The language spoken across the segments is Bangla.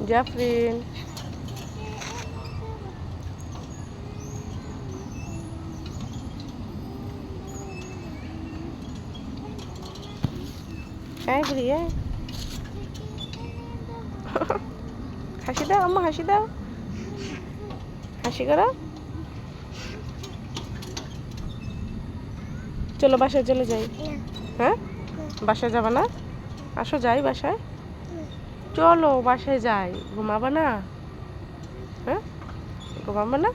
জাফরিন এই বুড়ি হাসি দাও আম্মা, হাসি দাও, হাসি করো। চলো বাসায় চলে যাই। হ্যাঁ, বাসায় যাবা না? আসো যাই বাসায়। চলো বাসায় যাই। ঘুমাবা না? হ্যাঁ, ঘুমাবা না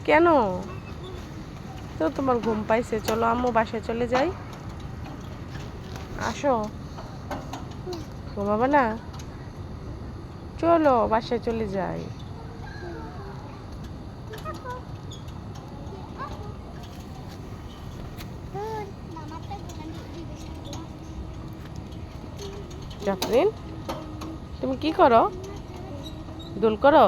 কেন? তো তোমার ঘুম পাইছে, চলো আম্মু বাসায় চলে যাই। আসো, ঘুমাবা না? চলো বাসায় চলে যাই। জাফরিন তুমি কি করো? দোল করো?